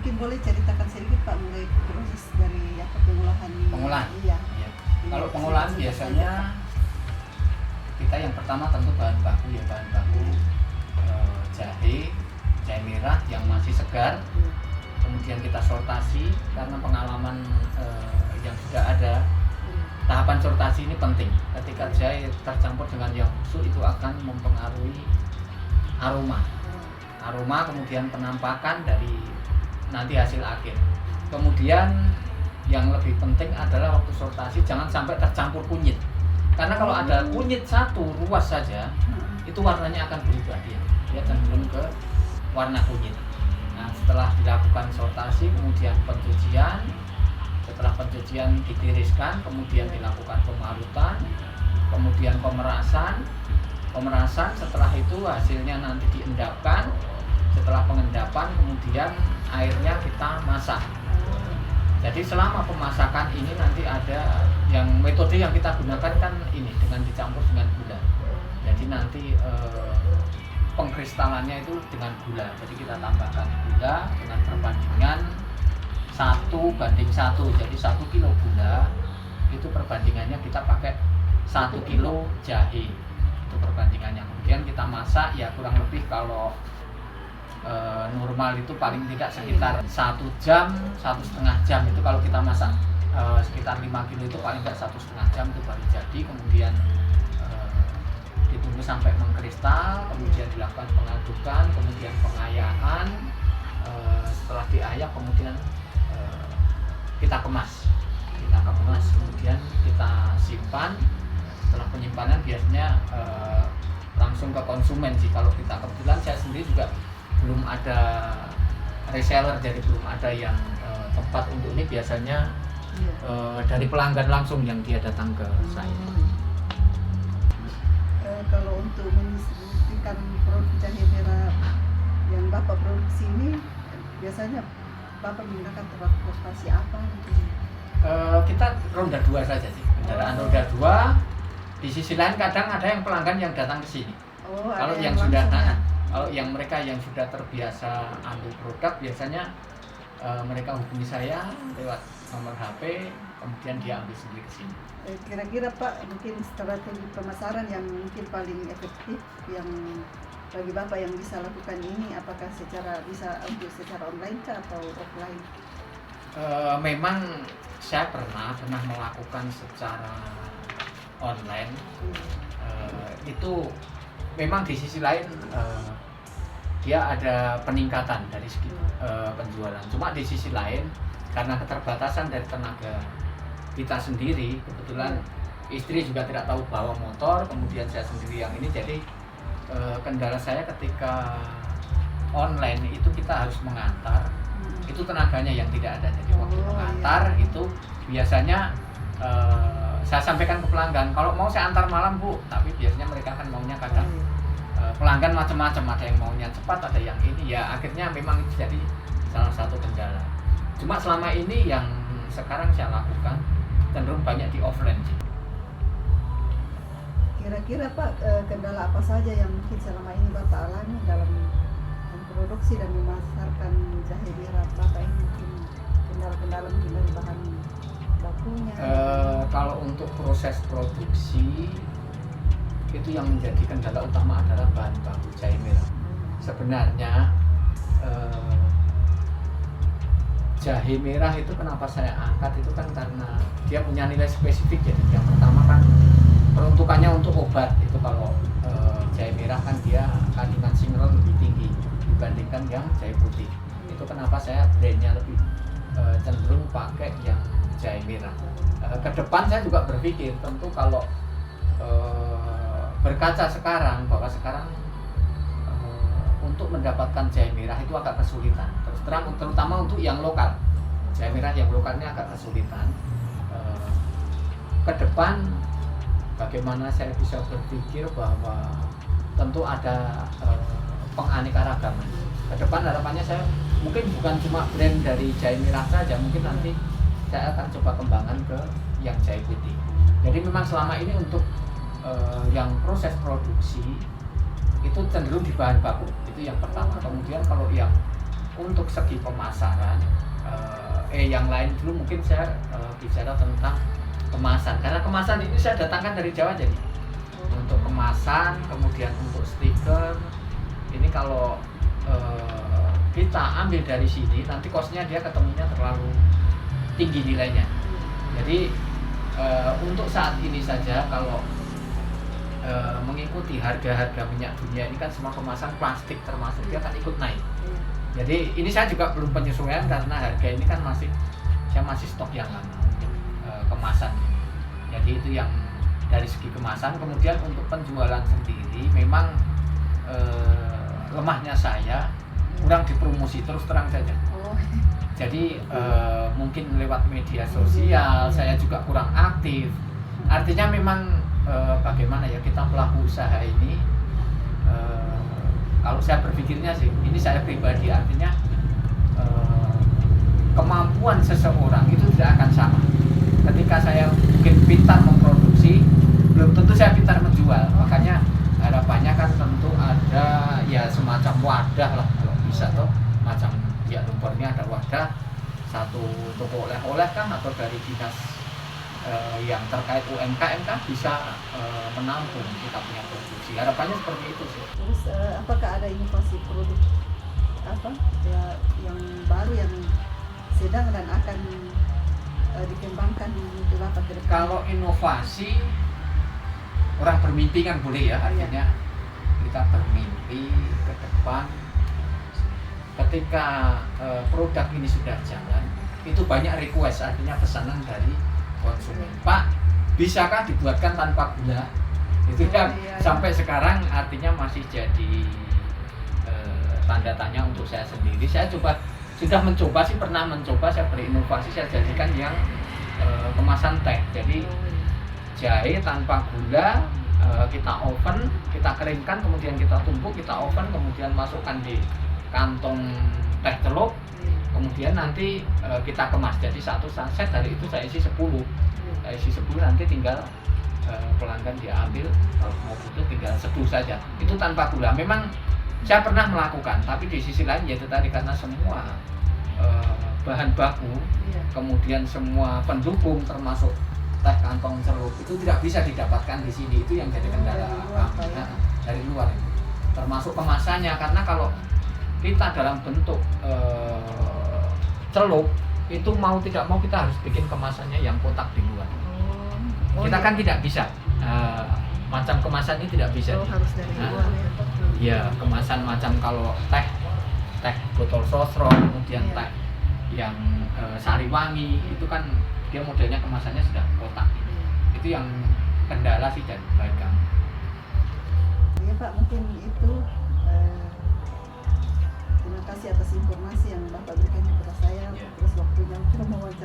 mungkin boleh ceritakan sedikit Pak mulai proses dari pengolahan. Pengolahan. Iya. Ya. Kalau pengolahan biasanya kita yang pertama tentu bahan baku jahe merah yang masih segar. Iya. Kemudian kita sortasi karena pengalaman yang sudah ada. Tahapan sortasi ini penting. Ketika jahe tercampur dengan yang busuk itu akan mempengaruhi aroma, kemudian penampakan dari nanti hasil akhir. Kemudian yang lebih penting adalah waktu sortasi jangan sampai tercampur kunyit. Karena kalau ada kunyit satu ruas saja, itu warnanya akan berubah dia cenderung ke warna kunyit. Nah, setelah dilakukan sortasi, kemudian pencucian. Setelah pencucian ditiriskan, kemudian dilakukan pemarutan, kemudian pemerasan. Setelah itu hasilnya nanti diendapkan. Setelah pengendapan, kemudian airnya kita masak. Jadi selama pemasakan ini nanti ada yang metode yang kita gunakan kan ini dengan dicampur dengan gula. Jadi nanti pengkristalannya itu dengan gula. Jadi kita tambahkan gula dengan perbandingan 1:1. Jadi 1 kilo gula itu perbandingannya kita pakai 1 kilo jahe. Itu perbandingannya. Kemudian kita masak ya kurang lebih kalau normal itu paling tidak sekitar 1 jam, 1,5 jam itu kalau kita masak sekitar 5 kilo itu paling tidak 1,5 jam itu baru jadi. Kemudian ditunggu sampai mengkristal, kemudian dilakukan pengadukan, kemudian pengayaan. Setelah diayak kemudian kita kemas, kemudian kita simpan. Setelah penyimpanan biasanya langsung ke konsumen sih. Kalau kita kebetulan saya sendiri juga belum ada reseller, jadi belum ada yang tempat untuk ini. Biasanya dari pelanggan langsung yang dia datang ke saya. Kalau untuk mendistribusikan produk jahe merah yang Bapak produksi ini, biasanya Bapak menggunakan transportasi apa? Kita roda 2 saja sih, kendaraan roda 2. Di sisi lain kadang ada yang pelanggan yang datang ke sini. Kalau yang sudah kalau yang mereka yang sudah terbiasa ambil produk, biasanya mereka hubungi saya lewat nomor HP, kemudian dia ambil sendiri ke sini. Kira-kira Pak, mungkin strategi pemasaran yang mungkin paling efektif yang bagi Bapak yang bisa lakukan ini, apakah bisa secara online atau offline? Memang saya pernah melakukan secara online. Itu memang di sisi lain dia ada peningkatan dari segi penjualan. Cuma di sisi lain karena keterbatasan dari tenaga kita sendiri, kebetulan istri juga tidak tahu bawa motor, kemudian saya sendiri yang ini, jadi kendala saya ketika online itu kita harus mengantar. Itu tenaganya yang tidak ada. Jadi waktu mengantar itu biasanya saya sampaikan ke pelanggan, kalau mau saya antar malam Bu, tapi biasanya mereka kan maunya kadang pelanggan macam-macam, ada yang maunya cepat, ada yang ini, ya akhirnya memang jadi salah satu kendala. Cuma selama ini yang sekarang saya lakukan cenderung banyak di offline sih. Kira-kira Pak, kendala apa saja yang mungkin selama ini Bapak alami dalam memproduksi dan memasarkan jahe merah Bapak ini? Mungkin kendala-kendala mungkin dari bahan bakunya? Kalau untuk proses produksi itu yang menjadi kendala utama adalah bahan baku jahe merah. Sebenarnya jahe merah itu kenapa saya angkat itu kan karena dia punya nilai spesifik. Jadi yang pertama kan peruntukannya untuk obat. Itu kalau jahe merah kan dia kandungan sineron lebih tinggi dibandingkan yang jahe putih. Itu kenapa saya brandnya lebih cenderung pakai yang jahe merah. Ke depan saya juga berpikir tentu kalau berkaca sekarang bahwa sekarang untuk mendapatkan jahe merah itu agak kesulitan. Terus terang, terutama untuk yang lokal, jahe merah yang lokalnya agak kesulitan. Ke depan bagaimana saya bisa berpikir bahwa tentu ada penganekaragaman. Ke depan harapannya saya mungkin bukan cuma brand dari jahe merah saja, mungkin nanti saya akan coba kembangkan ke yang jahe putih. Jadi memang selama ini untuk yang proses produksi itu cenderung di bahan baku, itu yang pertama. Kemudian kalau yang untuk segi pemasaran, yang lain dulu mungkin saya bicara tentang kemasan, karena kemasan ini saya datangkan dari Jawa. Jadi untuk kemasan, kemudian untuk stiker ini kalau kita ambil dari sini nanti costnya dia ketemunya terlalu tinggi nilainya. Jadi untuk saat ini saja kalau mengikuti harga-harga minyak dunia ini kan semua kemasan plastik termasuk dia akan ikut naik. Jadi ini saya juga belum penyesuaian karena harga ini kan saya masih stok yang lama untuk kemasan. Jadi itu yang dari segi kemasan. Kemudian untuk penjualan sendiri memang lemahnya saya kurang dipromosi, terus terang saja. Jadi mungkin lewat media sosial saya juga kurang aktif. Artinya memang bagaimana ya kita pelaku usaha ini, kalau saya berpikirnya sih, ini saya pribadi, artinya kemampuan seseorang itu tidak akan sama. Ketika saya mungkin pintar memproduksi, belum tentu saya pintar menjual. Makanya harapannya kan tentu ada ya semacam wadah lah kalau bisa toh, macam ya Lumpornya ada wadah, satu toko oleh-oleh kan atau dari dinas yang terkait UMKM kan bisa menampung kita punya produksi. Harapannya seperti itu sih. Terus apakah ada inovasi produk apa ya yang baru yang sedang dan akan dikembangkan di Bapak ke depan? Kalau inovasi orang bermimpi kan boleh ya, artinya kita bermimpi ke depan. Ketika produk ini sudah jalan, itu banyak request, artinya pesanan dari konsumen. Pak, bisakah dibuatkan tanpa gula? Itu kan sampai sekarang artinya masih jadi tanda tanya untuk saya sendiri. Saya sudah mencoba sih, pernah mencoba, saya berinovasi, saya jadikan yang kemasan teh. Jadi jahe tanpa gula, kita oven, kita keringkan, kemudian kita tumbuk, kita oven, kemudian masukkan di kantong teh celup. Kemudian nanti kita kemas jadi satu saset, dari itu saya isi 10. Saya isi 10, nanti tinggal pelanggan diambil, kalau mau butuh tinggal seduh saja. Itu tanpa gula. Memang saya pernah melakukan, tapi di sisi lain yaitu tadi karena semua bahan baku, kemudian semua pendukung termasuk teh kantong celup itu tidak bisa didapatkan di sini. Itu yang jadi kendala dari luar itu. Termasuk kemasannya, karena kalau kita dalam bentuk celup itu mau tidak mau kita harus bikin kemasannya yang kotak di luar. Kita kan tidak bisa macam kemasan ini tidak bisa. Harus dari luar ya. Ya, kemasan macam kalau teh botol sosro, kemudian teh yang sariwangi itu kan dia modelnya kemasannya sudah kotak. Itu yang kendala sih dari mereka. Iya Pak, mungkin itu. Terima kasih atas informasi yang Bapak berikan kepada saya. Terus waktunya untuk mewawancara